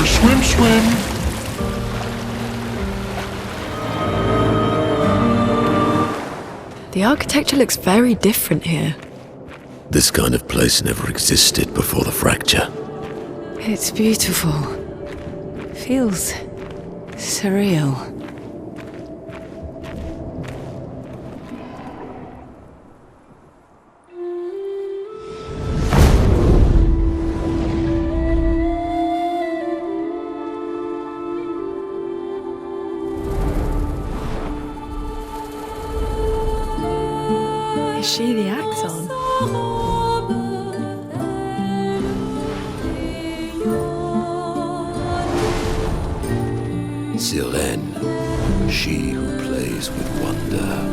swim, swim. The architecture looks very different here. This kind of place never existed before the fracture. It's beautiful. Feels surreal. Is she the axon? Sirene, she who plays with wonder.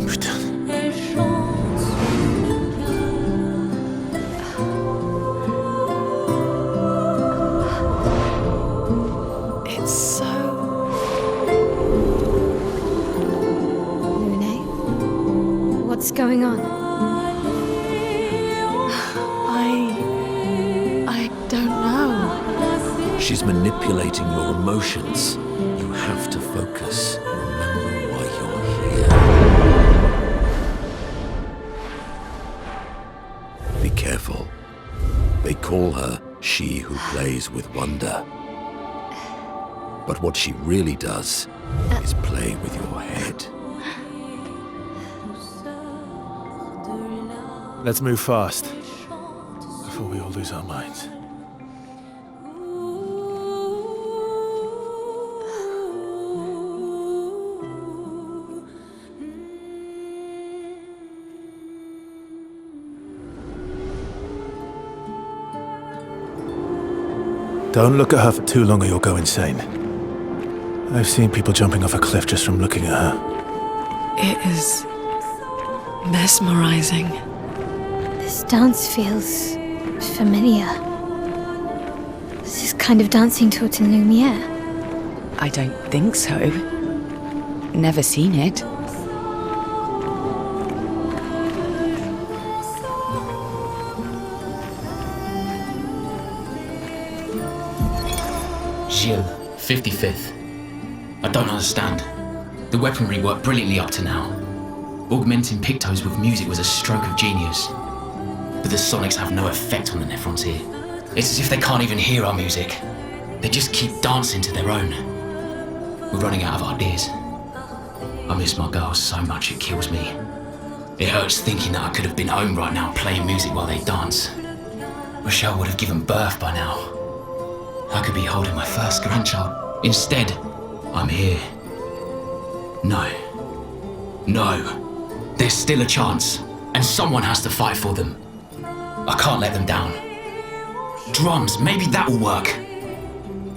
Putain. It's so... Lune, what's going on? I don't know. She's manipulating your emotions. You have to focus. Remember why you're here. Be careful. They call her she who plays with wonder. But what she really does is play with your head. Let's move fast before we all lose our minds. Don't look at her for too long or you'll go insane. I've seen people jumping off a cliff just from looking at her. It is mesmerizing. This dance feels familiar. This is kind of dancing to it in Lumiere. I don't think so. Never seen it. Gilles, 55th. I don't understand. The weaponry worked brilliantly up to now. Augmenting pictos with music was a stroke of genius. But the sonics have no effect on the nephrons here. It's as if they can't even hear our music. They just keep dancing to their own. We're running out of ideas. I miss my girls so much it kills me. It hurts thinking that I could have been home right now playing music while they dance. Rochelle would have given birth by now. I could be holding my first grandchild. Instead, I'm here. No. No. There's still a chance, and someone has to fight for them. I can't let them down. Drums, maybe that will work.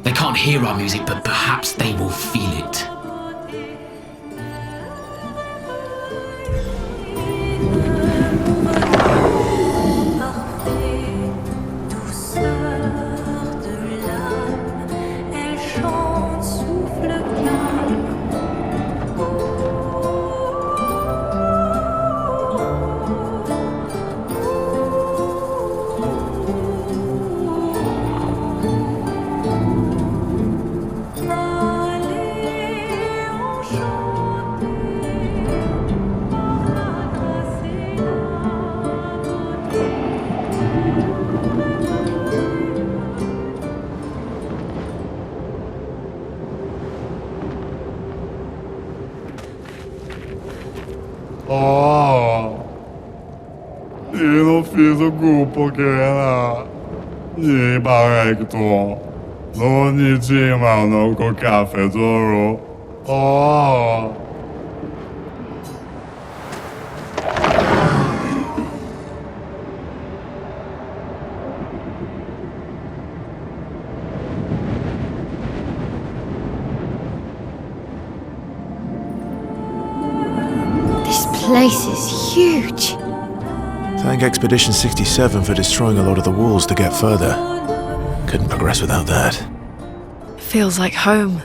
They can't hear our music, but perhaps they will feel it. Io non fido gruppo che era gli barecto. Ogni giorno col caffè d'oro. Oh. This place is huge. Thank Expedition 67 for destroying a lot of the walls to get further. Couldn't progress without that. Feels like home.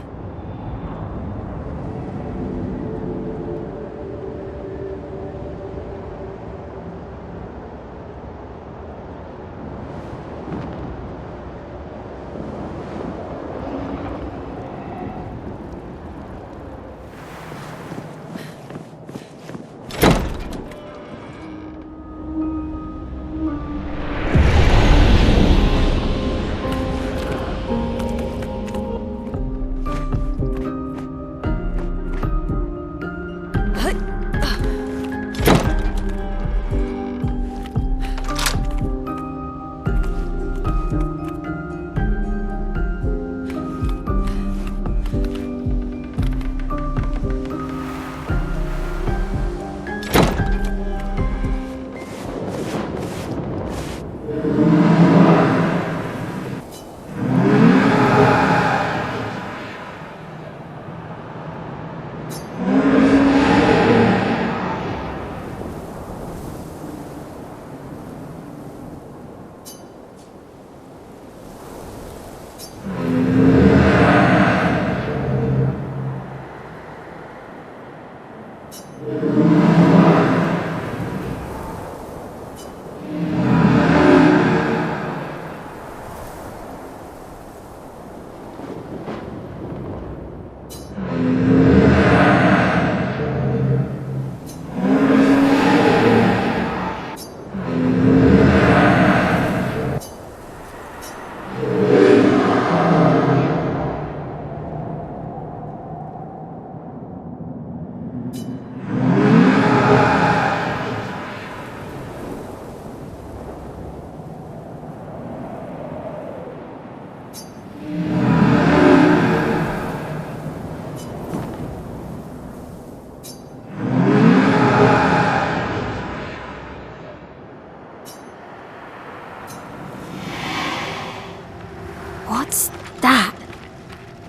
What's that?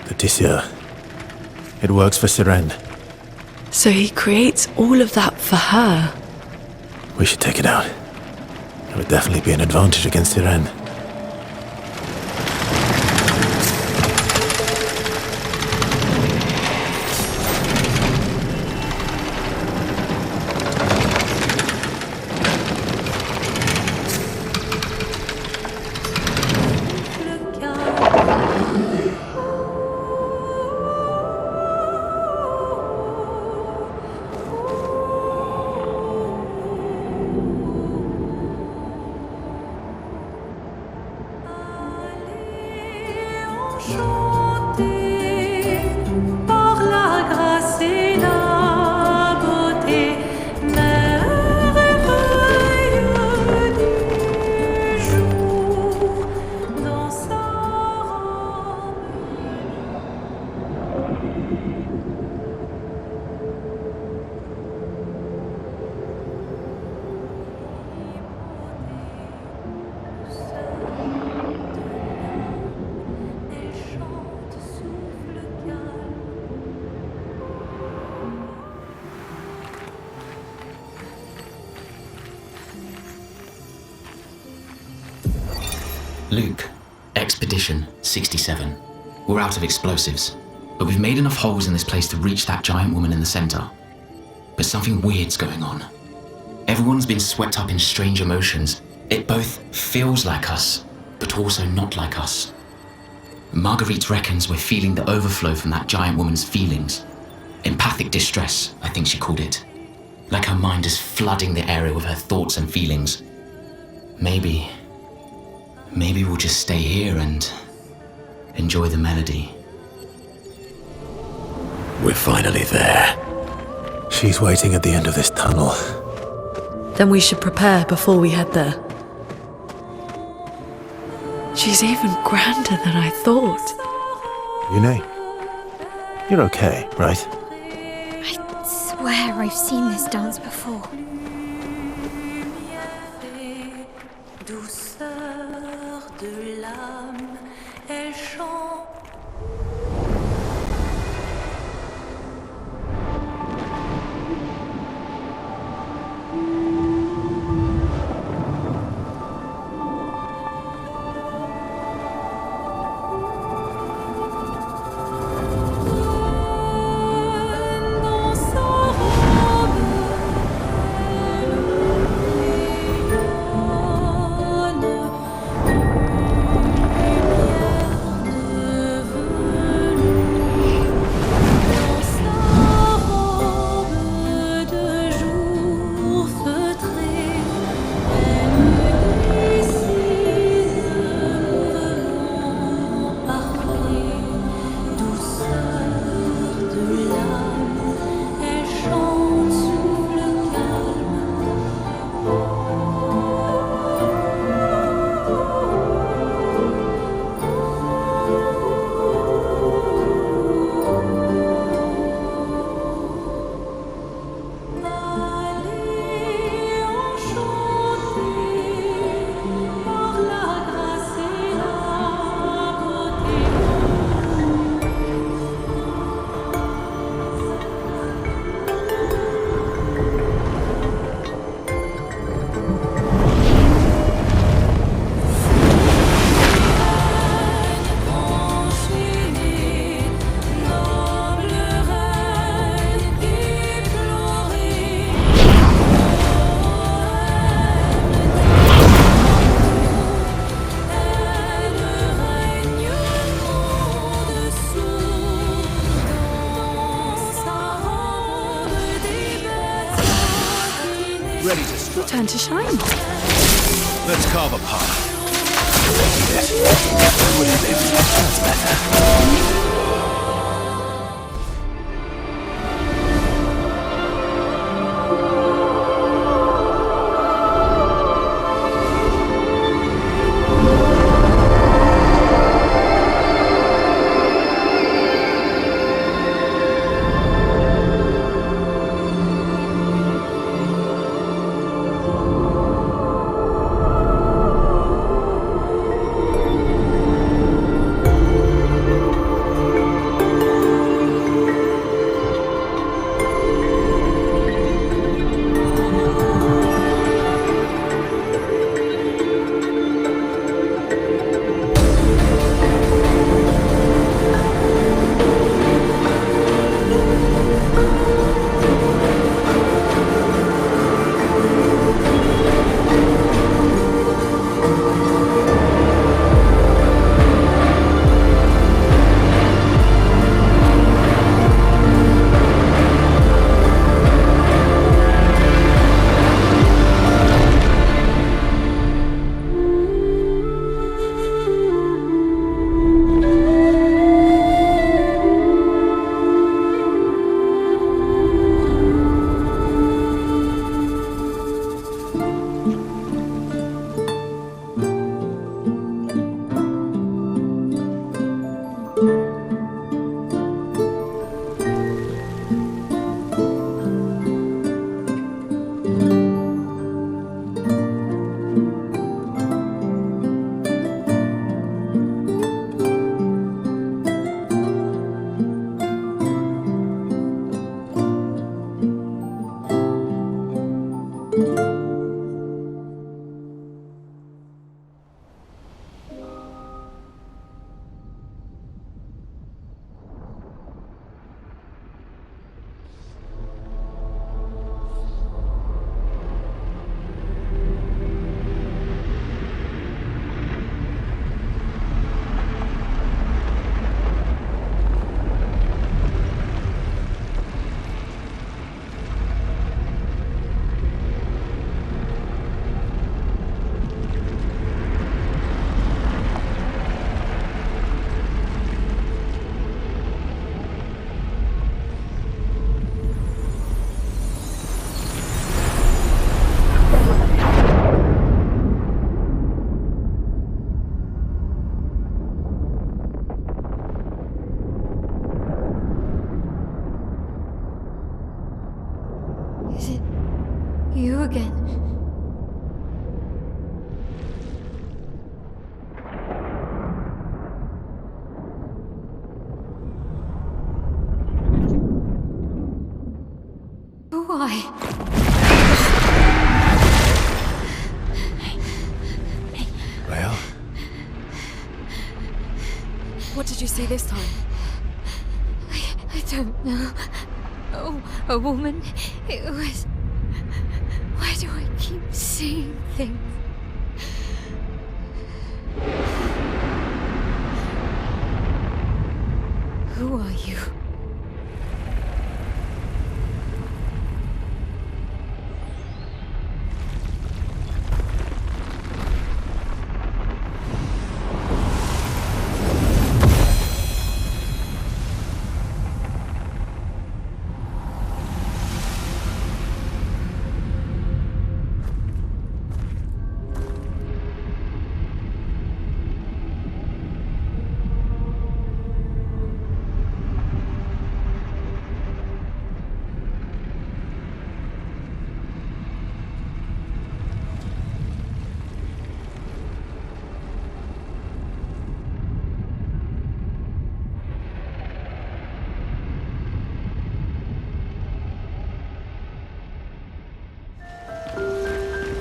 The tissue. It works for Siren. So he creates all of that for her. We should take it out. It would definitely be an advantage against Siren. Par la grâce et la beauté, merveille du jour, dans sa robe. Elle chante, souffle calme. Luke, Expedition 67. We're out of explosives, but we've made enough holes in this place to reach that giant woman in the center. But something weird's going on. Everyone's been swept up in strange emotions. It both feels like us, but also not like us. Marguerite reckons we're feeling the overflow from that giant woman's feelings. Empathic distress, I think she called it. Like her mind is flooding the area with her thoughts and feelings. Maybe we'll just stay here and enjoy the melody. We're finally there. She's waiting at the end of this tunnel. Then we should prepare before we head there. She's even grander than I thought. Yune, you're okay, right? I swear I've seen this dance before. Douceur de l'âme, elle chante. Dans sa robe, elle rayonne. Ready to strike. Turn to shine. Let's carve a path. Yes. Would have been. That's better. You again. Why? Well, What did you see this time? I don't know. Oh, a woman. It was. Why do I keep seeing things? Who are you?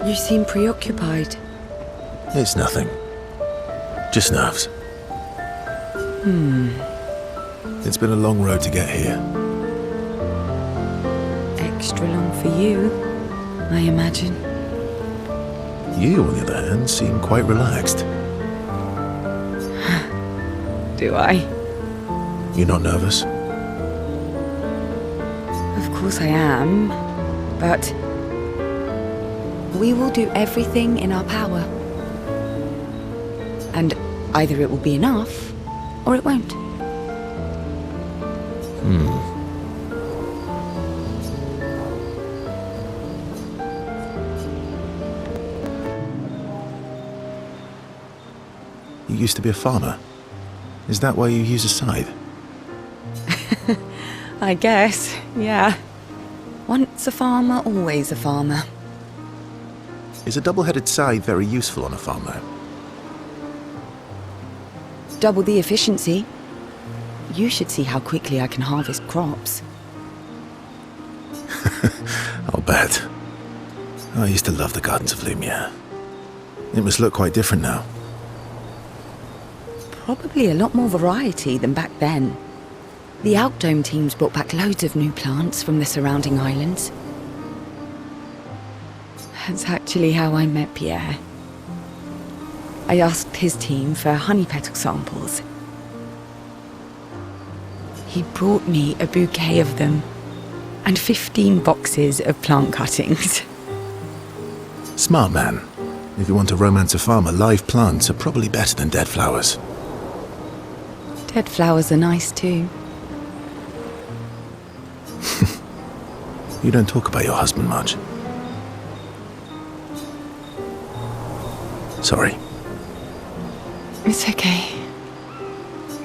You seem preoccupied. it's nothing. Just nerves. It's been a long road to get here. Extra long for you, I imagine. You, on the other hand, seem quite relaxed. Do I? You're not nervous? Of course I am, but We will do everything in our power. And either it will be enough, or it won't. You used to be a farmer. Is that why you use a scythe? I guess, yeah. Once a farmer, always a farmer. Is a double-headed scythe very useful on a farm? Double the efficiency. You should see how quickly I can harvest crops. I'll bet. I used to love the gardens of Lumia. It must look quite different now. Probably a lot more variety than back then. The Outdome teams brought back loads of new plants from the surrounding islands. That's actually how I met Pierre. I asked his team for honey petal samples. He brought me a bouquet of them and 15 boxes of plant cuttings. Smart man. If you want to romance a farmer, live plants are probably better than dead flowers. Dead flowers are nice too. You don't talk about your husband much. Sorry. It's okay.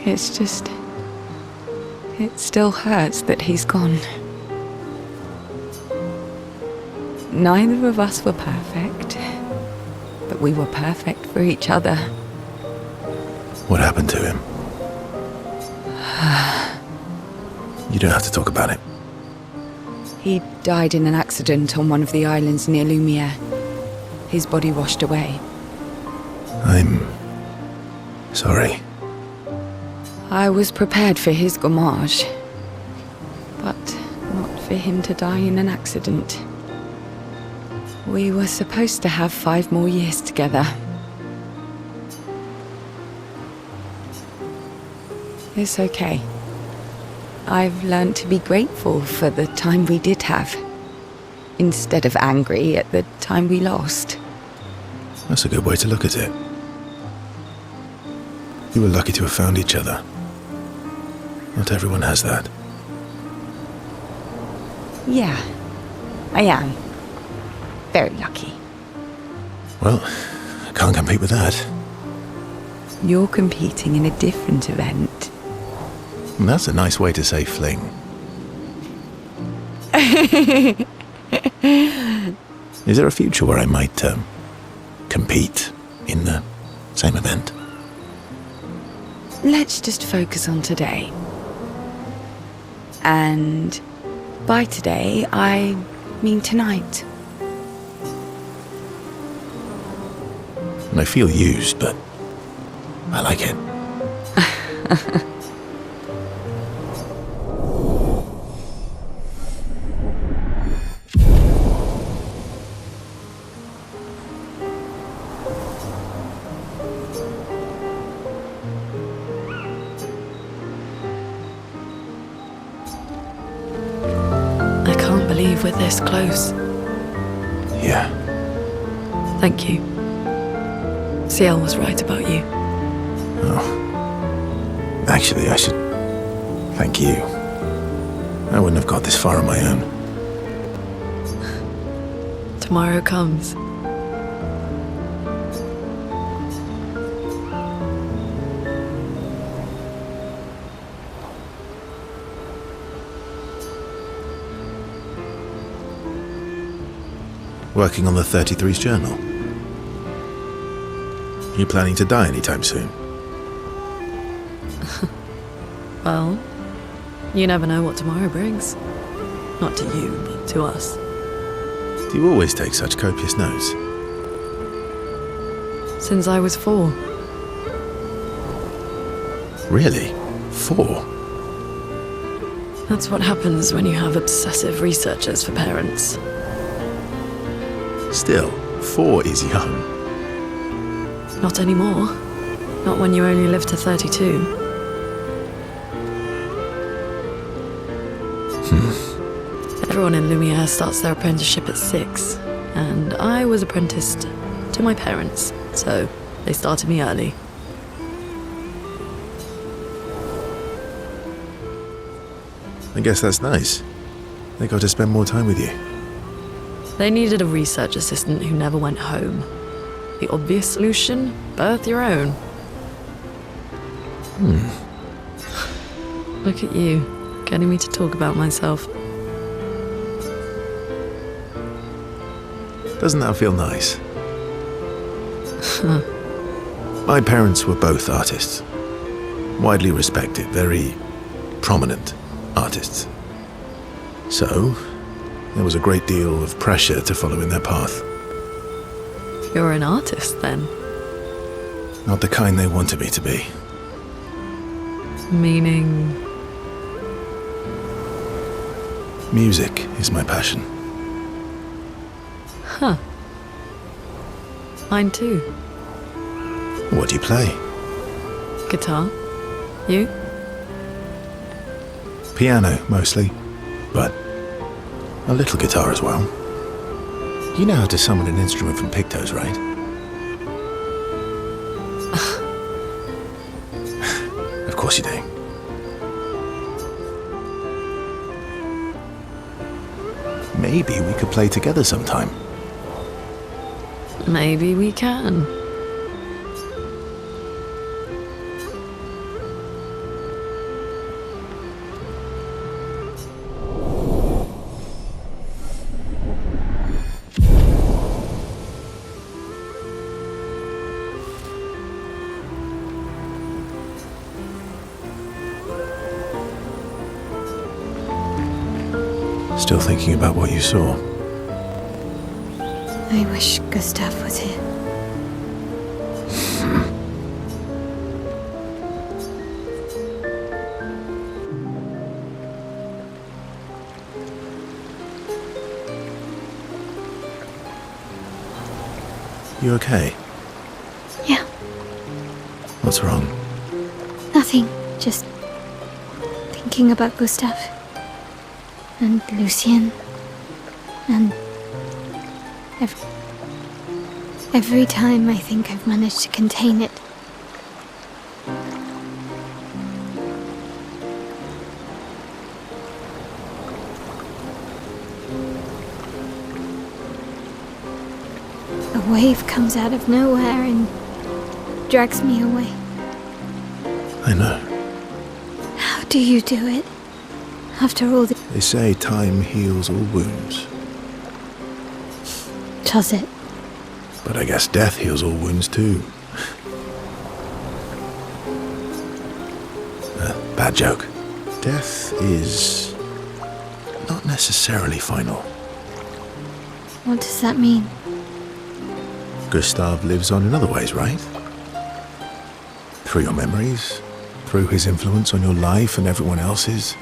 It's just... It still hurts that he's gone. Neither of us were perfect, but we were perfect for each other. What happened to him? You don't have to talk about it. He died in an accident on one of the islands near Lumiere. His body washed away. I'm... sorry. I was prepared for his gommage, but not for him to die in an accident. We were supposed to have 5 more years together. It's okay. I've learned to be grateful for the time we did have, instead of angry at the time we lost. That's a good way to look at it. You were lucky to have found each other. Not everyone has that. Yeah, I am. Very lucky. Well, I can't compete with that. You're competing in a different event. That's a nice way to say fling. Is there a future where I might compete in the same event? Let's just focus on today. And by today, I mean tonight. And I feel used, but I like it. I can't believe we're this close. Yeah. Thank you. CL was right about you. Oh. Actually, I should thank you. I wouldn't have got this far on my own. Tomorrow comes. Working on the 33's journal. You planning to die anytime soon? Well, you never know what tomorrow brings. Not to you, but to us. Do you always take such copious notes? Since I was 4. Really? 4? That's what happens when you have obsessive researchers for parents. Still, 4 is young. Not anymore. Not when you only live to 32. Everyone in Lumiere starts their apprenticeship at 6. and I was apprenticed to my parents, so they started me early. I guess that's nice. They got to spend more time with you. They needed a research assistant who never went home. The obvious solution? Birth your own. Look at you, getting me to talk about myself. Doesn't that feel nice? My parents were both artists. Widely respected, very prominent artists. So, there was a great deal of pressure to follow in their path. You're an artist, then? Not the kind they wanted me to be. Meaning? Music is my passion. Huh. Mine too. What do you play? Guitar. You? Piano, mostly. But a little guitar as well. You know how to summon an instrument from Pictos, right? Of course you do. Maybe we could play together sometime. Maybe we can. Still thinking about what you saw. I wish Gustav was here. You okay? Yeah, What's wrong? nothing. Just thinking about Gustav. And Lucien. And every time I think I've managed to contain it, a wave comes out of nowhere and drags me away. I know. How do you do it? After all the... They say time heals all wounds. Does it? But I guess death heals all wounds too. Bad joke. Death is not necessarily final. What does that mean? Gustav lives on in other ways, right? Through your memories, through his influence on your life and everyone else's,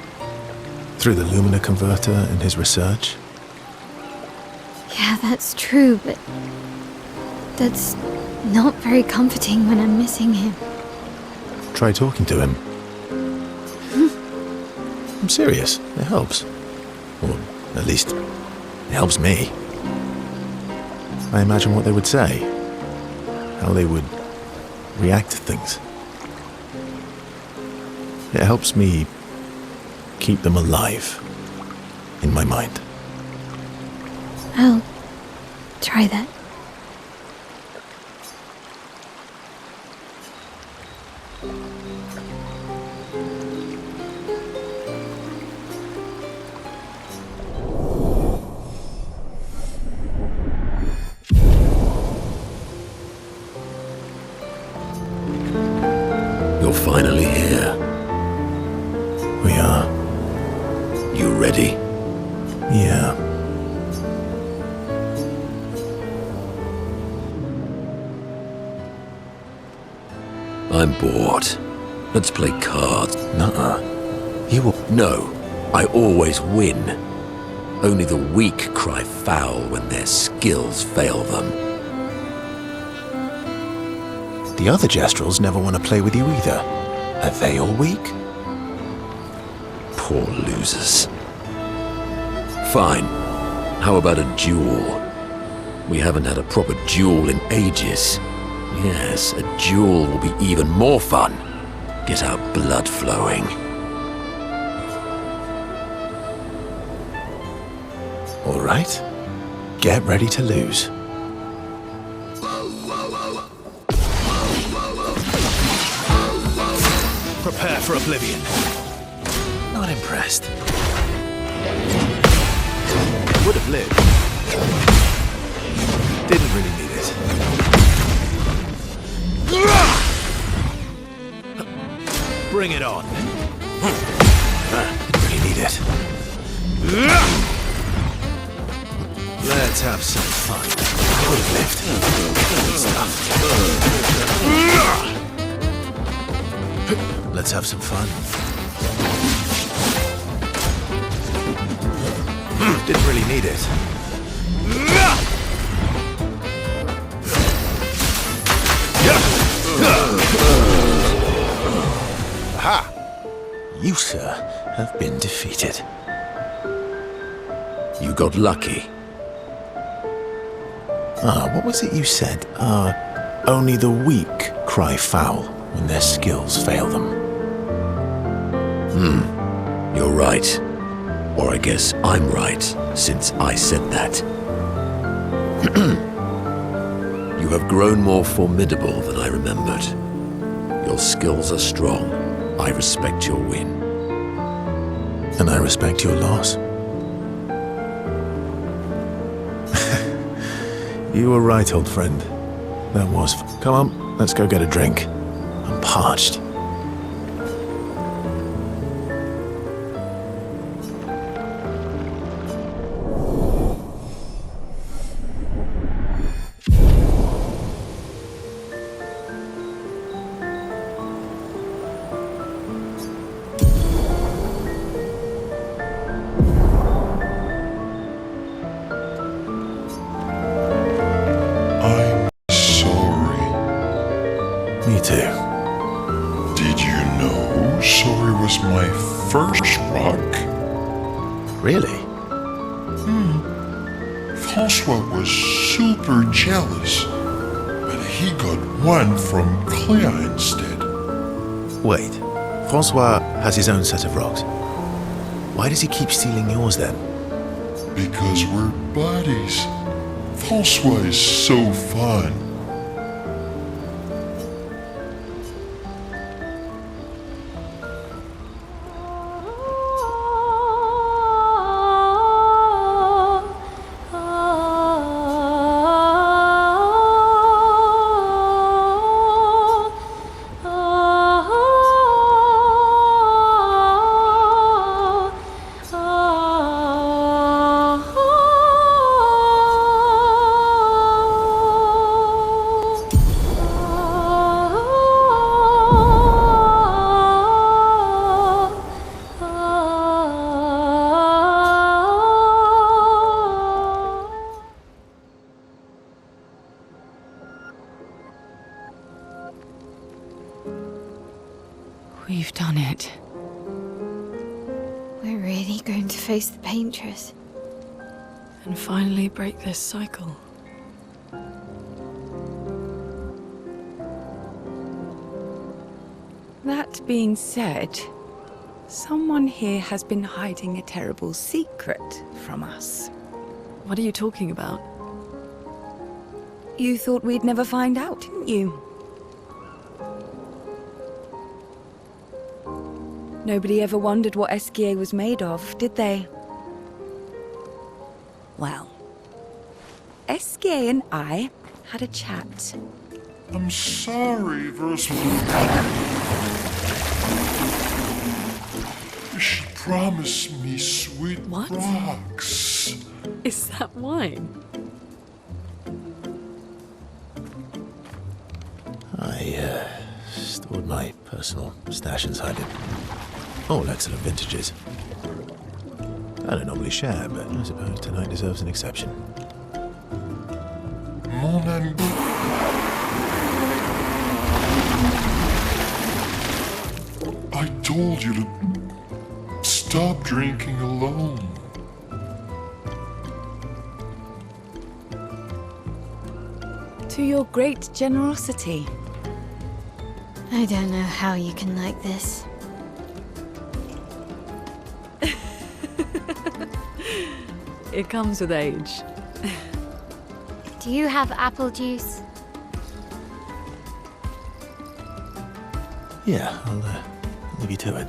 through the Lumina converter and his research. Yeah, that's true, but that's not very comforting when I'm missing him. Try talking to him. I'm serious. It helps. Or at least, it helps me. I imagine what they would say. How they would react to things. It helps me keep them alive in my mind. I'll try that. You're finally here. We are. You ready? Yeah. I'm bored. Let's play cards. Nuh-uh. You will... No, I always win. Only the weak cry foul when their skills fail them. The other Jestrels never want to play with you either. Are they all weak? Poor losers. Fine. How about a duel? We haven't had a proper duel in ages. Yes, a duel will be even more fun. Get our blood flowing. All right. Get ready to lose. Prepare for oblivion. Not impressed. Would have lived. Didn't really need it. Bring it on. Didn't really need it. Let's have some fun. Would have lived. Good stuff. Let's have some fun. Didn't really need it. Aha! You, sir, have been defeated. You got lucky. What was it you said? Only the weak cry foul when their skills fail them. You're right. Or I guess I'm right, since I said that. You have grown more formidable than I remembered. Your skills are strong. I respect your win. And I respect your loss. You were right, old friend. That was... Come on, let's go get a drink. I'm parched. I'm sorry. Me too. Did you know sorry was my first rock? Really? Francois was super jealous, but he got one from Clair instead. Wait. Francois has his own set of rocks. Why does he keep stealing yours then? Because we're buddies. Francois is so fun. We've done it. We're really going to face the paintress. And finally break this cycle. That being said, someone here has been hiding a terrible secret from us. What are you talking about? You thought we'd never find out, didn't you? Nobody ever wondered what Esquier was made of, did they? Well, Esquier and I had a chat. I'm sorry, Versa. She promised me sweet What? rocks. Is that wine? I stored my personal stash inside it. All excellent vintages. I don't normally share, but I suppose tonight deserves an exception. Mon ami. I told you to stop drinking alone. to your great generosity. I don't know how you can like this. It comes with age. Do you have apple juice? Yeah, I'll leave you to it.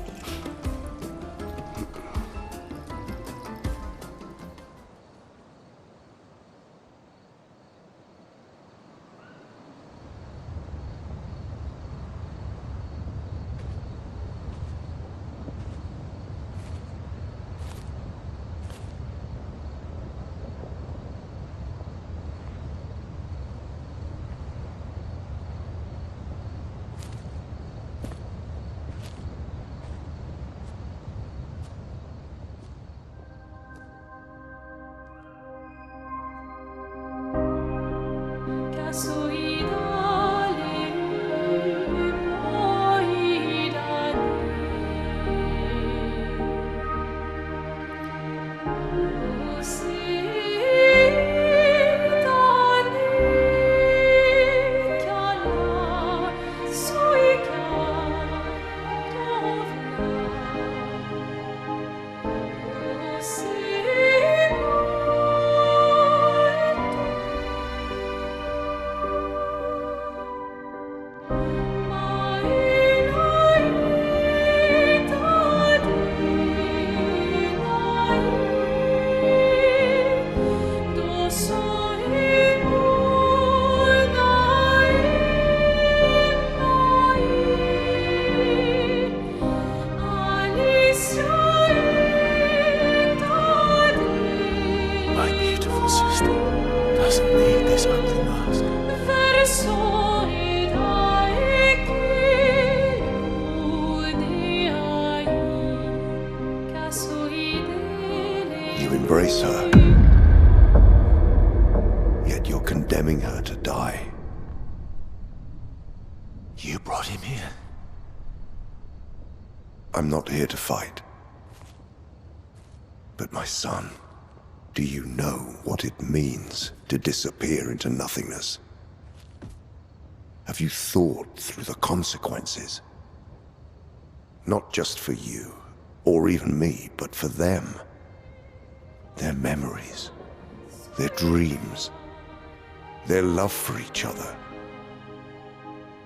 Embrace her, yet you're condemning her to die. You brought him here. I'm not here to fight. But my son, do you know what it means to disappear into nothingness? Have you thought through the consequences? Not just for you, or even me, but for them. Their memories, their dreams, their love for each other.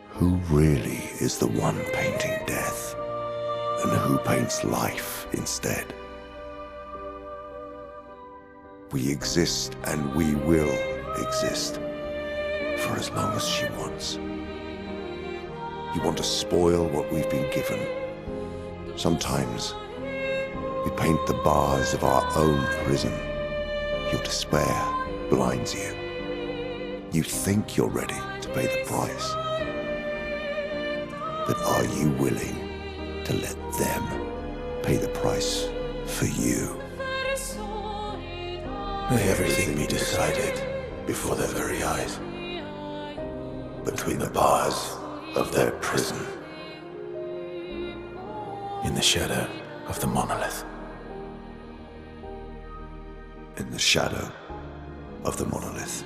Who really is the one painting death, and who paints life instead? We exist and we will exist for as long as she wants. You want to spoil what we've been given. Sometimes we paint the bars of our own prison. Your despair blinds you. You think you're ready to pay the price. But are you willing to let them pay the price for you? May everything be decided before their very eyes, between the bars of their prison, in the shadow of the monolith. In the shadow of the monolith.